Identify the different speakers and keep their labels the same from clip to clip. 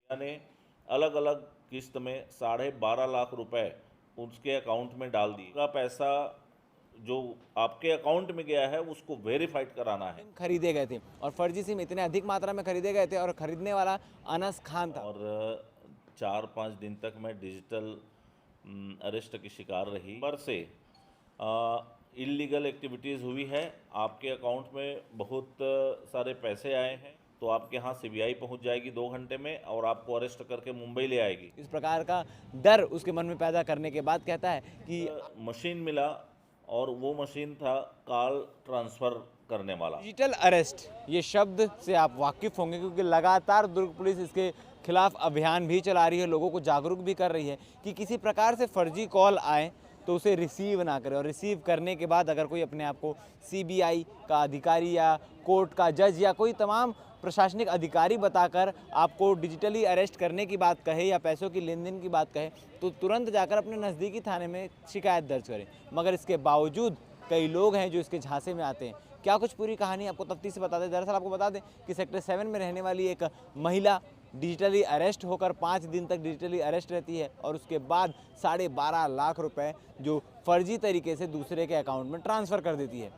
Speaker 1: ने अलग अलग किस्त में 12.5 लाख रुपए उसके अकाउंट में डाल दिए। का पैसा जो आपके अकाउंट में गया है उसको वेरीफाइड कराना है।
Speaker 2: खरीदे गए थे और फर्जी सिम इतने अधिक मात्रा में खरीदे गए थे और खरीदने वाला अनस खान था।
Speaker 1: और 4-5 दिन तक मैं डिजिटल अरेस्ट की शिकार रही। पर से इलीगल एक्टिविटीज़ हुई है, आपके अकाउंट में बहुत सारे पैसे आए हैं, तो आपके यहाँ सीबीआई पहुँच जाएगी 2 घंटे में और आपको अरेस्ट करके मुंबई ले आएगी।
Speaker 2: इस प्रकार का डर उसके मन में पैदा करने के बाद कहता है कि
Speaker 1: मशीन मिला और वो मशीन था कॉल ट्रांसफ़र करने वाला।
Speaker 2: डिजिटल अरेस्ट ये शब्द से आप वाकिफ होंगे क्योंकि लगातार दुर्ग पुलिस इसके खिलाफ अभियान भी चला रही है, लोगों को जागरूक भी कर रही है कि किसी प्रकार से फर्जी कॉल आए तो उसे रिसीव ना करें और रिसीव करने के बाद अगर कोई अपने आप को सीबीआई का अधिकारी या कोर्ट का जज या कोई तमाम प्रशासनिक अधिकारी बताकर आपको डिजिटली अरेस्ट करने की बात कहे या पैसों की लेन देन की बात कहे तो तुरंत जाकर अपने नज़दीकी थाने में शिकायत दर्ज करें। मगर इसके बावजूद कई लोग हैं जो इसके झांसे में आते हैं। क्या कुछ पूरी कहानी आपको तफ्तीश से बता दें। दरअसल आपको बता दें कि सेक्टर 7 में रहने वाली एक महिला डिजिटली अरेस्ट होकर 5 दिन तक डिजिटली अरेस्ट रहती है और उसके बाद 12.5 लाख रुपए जो फर्जी तरीके से दूसरे के अकाउंट में ट्रांसफ़र कर देती है।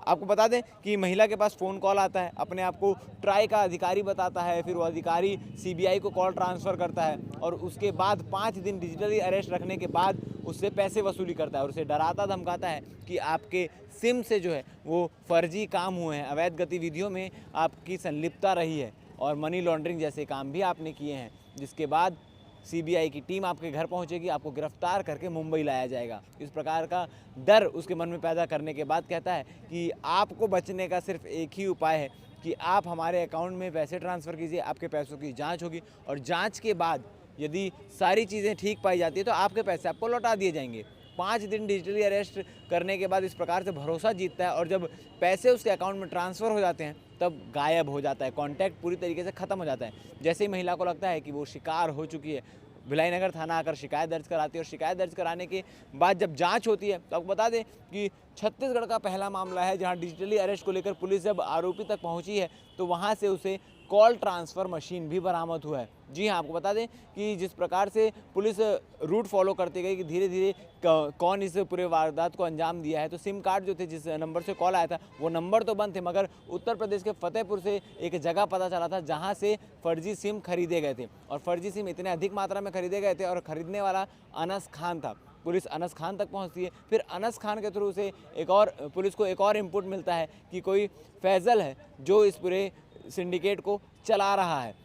Speaker 2: आपको बता दें कि महिला के पास फ़ोन कॉल आता है, अपने आप को ट्राई का अधिकारी बताता है, फिर वो अधिकारी सीबीआई को कॉल ट्रांसफ़र करता है और उसके बाद 5 दिन डिजिटली अरेस्ट रखने के बाद उससे पैसे वसूली करता है और उसे डराता धमकाता है कि आपके सिम से जो है वो फर्जी काम हुए हैं, अवैध गतिविधियों में आपकी संलिप्तता रही है और मनी लॉन्ड्रिंग जैसे काम भी आपने किए हैं, जिसके बाद सीबीआई की टीम आपके घर पहुंचेगी, आपको गिरफ्तार करके मुंबई लाया जाएगा। इस प्रकार का डर उसके मन में पैदा करने के बाद कहता है कि आपको बचने का सिर्फ एक ही उपाय है कि आप हमारे अकाउंट में पैसे ट्रांसफ़र कीजिए, आपके पैसों की जांच होगी और जांच के बाद यदि सारी चीज़ें ठीक पाई जाती है तो आपके पैसे आपको लौटा दिए जाएंगे। 5 दिन डिजिटली अरेस्ट करने के बाद इस प्रकार से भरोसा जीतता है और जब पैसे उसके अकाउंट में ट्रांसफ़र हो जाते हैं तब गायब हो जाता है, कांटेक्ट पूरी तरीके से ख़त्म हो जाता है। जैसे ही महिला को लगता है कि वो शिकार हो चुकी है, भिलाई नगर थाना आकर शिकायत दर्ज कराती है और शिकायत दर्ज कराने के बाद जब जांच होती है तो आपको बता दें कि छत्तीसगढ़ का पहला मामला है जहां डिजिटली अरेस्ट को लेकर पुलिस जब आरोपी तक पहुंची है तो वहां से उसे कॉल ट्रांसफ़र मशीन भी बरामद हुआ है। जी हाँ, आपको बता दें कि जिस प्रकार से पुलिस रूट फॉलो करती गई कि धीरे धीरे कौन इस पूरे वारदात को अंजाम दिया है, तो सिम कार्ड जो थे जिस नंबर से कॉल आया था वो नंबर तो बंद थे, मगर उत्तर प्रदेश के फतेहपुर से एक जगह पता चला था जहां से फर्जी सिम खरीदे गए थे और फर्जी सिम इतने अधिक मात्रा में खरीदे गए थे और खरीदने वाला अनस खान था। पुलिस अनस खान तक पहुंचती है, फिर अनस खान के थ्रू से पुलिस को एक और इनपुट मिलता है कि कोई फैज़ल है जो इस पूरे सिंडिकेट को चला रहा है।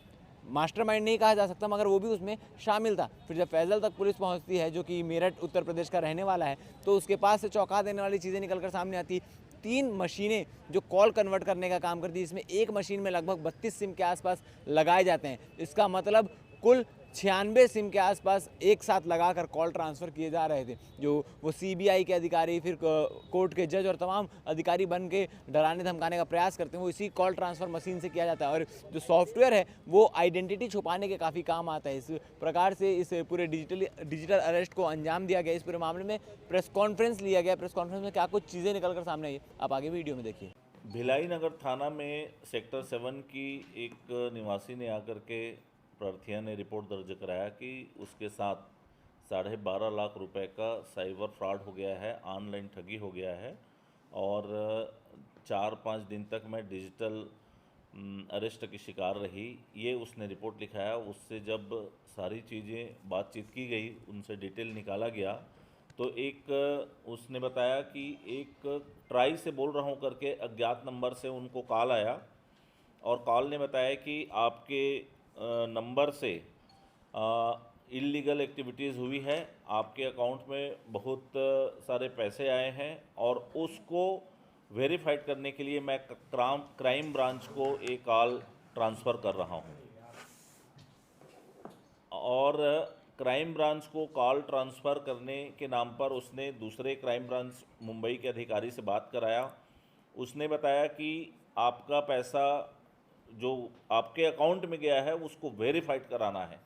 Speaker 2: मास्टरमाइंड नहीं कहा जा सकता मगर वो भी उसमें शामिल था। फिर जब फैज़ल तक पुलिस पहुंचती है जो कि मेरठ उत्तर प्रदेश का रहने वाला है तो उसके पास से चौंका देने वाली चीज़ें निकलकर सामने आती। 3 मशीनें जो कॉल कन्वर्ट करने का काम करती है, इसमें एक मशीन में लगभग 32 सिम के आसपास लगाए जाते हैं। इसका मतलब कुल 96 सिम के आसपास एक साथ लगाकर कॉल ट्रांसफ़र किए जा रहे थे, जो वो सीबीआई के अधिकारी फिर कोर्ट के जज और तमाम अधिकारी बन के डराने धमकाने का प्रयास करते हैं, वो इसी कॉल ट्रांसफ़र मशीन से किया जाता है। और जो सॉफ्टवेयर है वो आइडेंटिटी छुपाने के काफ़ी काम आता है। इस प्रकार से इस पूरे डिजिटल अरेस्ट को अंजाम दिया गया। इस पूरे मामले में प्रेस कॉन्फ्रेंस लिया गया। प्रेस कॉन्फ्रेंस में क्या कुछ चीज़ें निकल कर सामने आई, आप आगे वीडियो में देखिए।
Speaker 1: भिलाई नगर थाना में सेक्टर 7 की एक निवासी ने आकर के प्रार्थिया ने रिपोर्ट दर्ज कराया कि उसके साथ 12.5 लाख रुपए का साइबर फ्रॉड हो गया है, ऑनलाइन ठगी हो गया है और 4-5 दिन तक मैं डिजिटल अरेस्ट की शिकार रही। ये उसने रिपोर्ट लिखाया। उससे जब सारी चीज़ें बातचीत की गई, उनसे डिटेल निकाला गया तो एक उसने बताया कि एक ट्राई से बोल रहा हूँ करके अज्ञात नंबर से उनको कॉल आया और कॉल ने बताया कि आपके नंबर से इलीगल एक्टिविटीज़ हुई है, आपके अकाउंट में बहुत सारे पैसे आए हैं और उसको वेरीफाइड करने के लिए मैं क्राइम ब्रांच को एक कॉल ट्रांसफ़र कर रहा हूँ और क्राइम ब्रांच को कॉल ट्रांसफ़र करने के नाम पर उसने दूसरे क्राइम ब्रांच मुंबई के अधिकारी से बात कराया। उसने बताया कि आपका पैसा जो आपके अकाउंट में गया है उसको वेरीफाइड कराना है।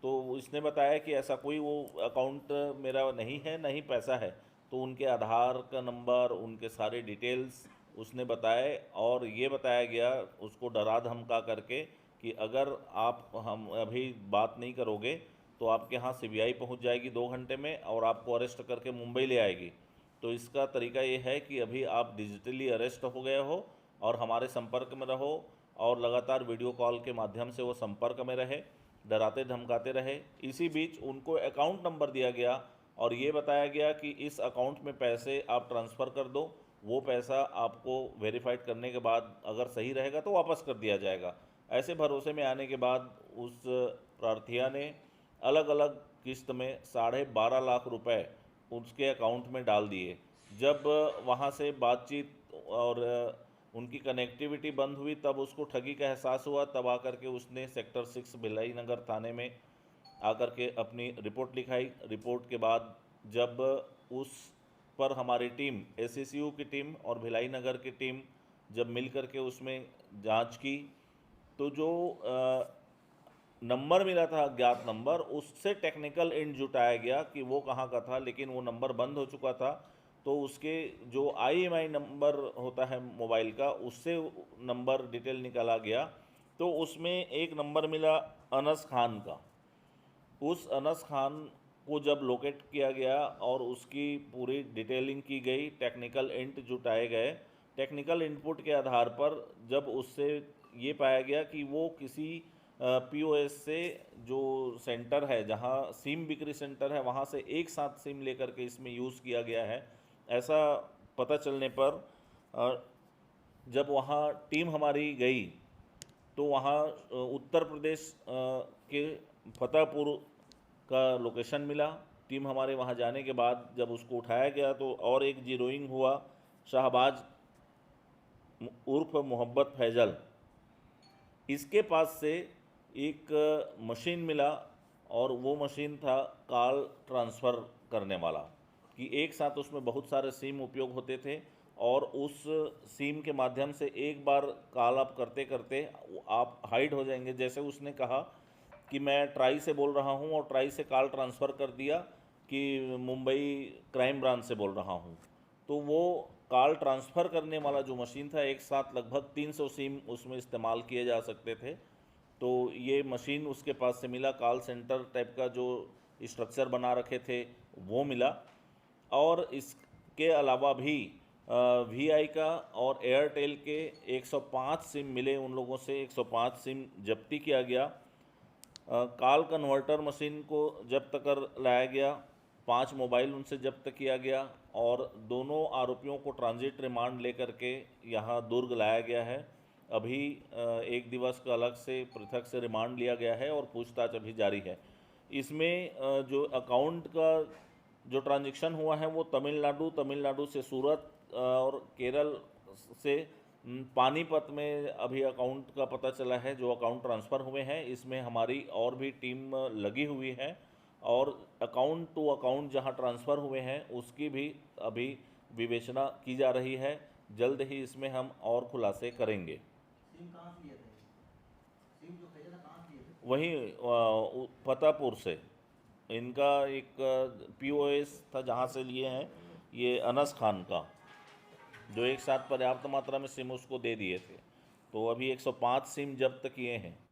Speaker 1: तो इसने बताया कि ऐसा कोई वो अकाउंट मेरा नहीं है, नहीं पैसा है। तो उनके आधार का नंबर, उनके सारे डिटेल्स उसने बताए और ये बताया गया उसको डरा धमका करके कि अगर आप हम अभी बात नहीं करोगे तो आपके यहाँ सीबीआई पहुँच जाएगी 2 घंटे में और आपको अरेस्ट करके मुंबई ले आएगी। तो इसका तरीका ये है कि अभी आप डिजिटली अरेस्ट हो गए हो और हमारे संपर्क में रहो और लगातार वीडियो कॉल के माध्यम से वो संपर्क में रहे, डराते धमकाते रहे। इसी बीच उनको अकाउंट नंबर दिया गया और ये बताया गया कि इस अकाउंट में पैसे आप ट्रांसफ़र कर दो, वो पैसा आपको वेरीफाइड करने के बाद अगर सही रहेगा तो वापस कर दिया जाएगा। ऐसे भरोसे में आने के बाद उस प्रार्थिया ने अलग अलग किस्त में 12.5 लाख रुपए उसके अकाउंट में डाल दिए। जब वहाँ से बातचीत और उनकी कनेक्टिविटी बंद हुई तब उसको ठगी का एहसास हुआ। तब आकर के उसने सेक्टर 6 भिलाई नगर थाने में आकर के अपनी रिपोर्ट लिखाई। रिपोर्ट के बाद जब उस पर हमारी टीम एसएसयू की टीम और भिलाई नगर की टीम जब मिल कर के उसमें जांच की तो जो नंबर मिला था अज्ञात नंबर, उससे टेक्निकल एंड जुटाया गया कि वो कहाँ का था, लेकिन वो नंबर बंद हो चुका था। तो उसके जो IMEI नंबर होता है मोबाइल का, उससे नंबर डिटेल निकाला गया तो उसमें एक नंबर मिला अनस खान का। उस अनस खान को जब लोकेट किया गया और उसकी पूरी डिटेलिंग की गई, टेक्निकल इंट जुटाए गए। टेक्निकल इनपुट के आधार पर जब उससे ये पाया गया कि वो किसी POS से जो सेंटर है जहाँ सिम बिक्री सेंटर है वहाँ से एक साथ सिम लेकर के इसमें यूज़ किया गया है, ऐसा पता चलने पर जब वहाँ टीम हमारी गई तो वहाँ उत्तर प्रदेश के फतेहपुर का लोकेशन मिला। टीम हमारे वहाँ जाने के बाद जब उसको उठाया गया तो और एक जीरोइंग हुआ, शाहबाज उर्फ मोहब्बत फैजल, इसके पास से एक मशीन मिला और वो मशीन था कॉल ट्रांसफ़र करने वाला, कि एक साथ उसमें बहुत सारे सिम उपयोग होते थे और उस सिम के माध्यम से एक बार कॉल आप करते करते आप हाइड हो जाएंगे। जैसे उसने कहा कि मैं ट्राई से बोल रहा हूँ और ट्राई से कॉल ट्रांसफ़र कर दिया कि मुंबई क्राइम ब्रांच से बोल रहा हूँ, तो वो कॉल ट्रांसफ़र करने वाला जो मशीन था, एक साथ लगभग 300 सिम उसमें इस्तेमाल किए जा सकते थे। तो ये मशीन उसके पास से मिला, कॉल सेंटर टाइप का जो स्ट्रक्चर बना रखे थे वो मिला। और इसके अलावा भी VI का और एयरटेल के 105 सिम मिले उन लोगों से, 105 सिम जब्ती किया गया। कॉल कन्वर्टर मशीन को जब्त कर लाया गया, 5 मोबाइल उनसे जब्त किया गया और दोनों आरोपियों को ट्रांजिट रिमांड लेकर के यहाँ दुर्ग लाया गया है। अभी 1 दिवस का अलग से पृथक से रिमांड लिया गया है और पूछताछ अभी जारी है। इसमें जो अकाउंट का जो ट्रांजैक्शन हुआ है वो तमिलनाडु से सूरत और केरल से पानीपत में अभी अकाउंट का पता चला है जो अकाउंट ट्रांसफ़र हुए हैं। इसमें हमारी और भी टीम लगी हुई है और अकाउंट टू अकाउंट जहां ट्रांसफ़र हुए हैं उसकी भी अभी विवेचना की जा रही है। जल्द ही इसमें हम और खुलासे करेंगे।
Speaker 3: सिम कहाँ से लिए थे? सिम जो खरीदा था कहाँ से लिए थे?
Speaker 1: वहीं फतेहपुर से इनका एक POS था जहां से लिए हैं, ये अनस खान का, जो एक साथ पर्याप्त मात्रा में सिम उसको दे दिए थे। तो अभी 105 सिम जब्त किए हैं।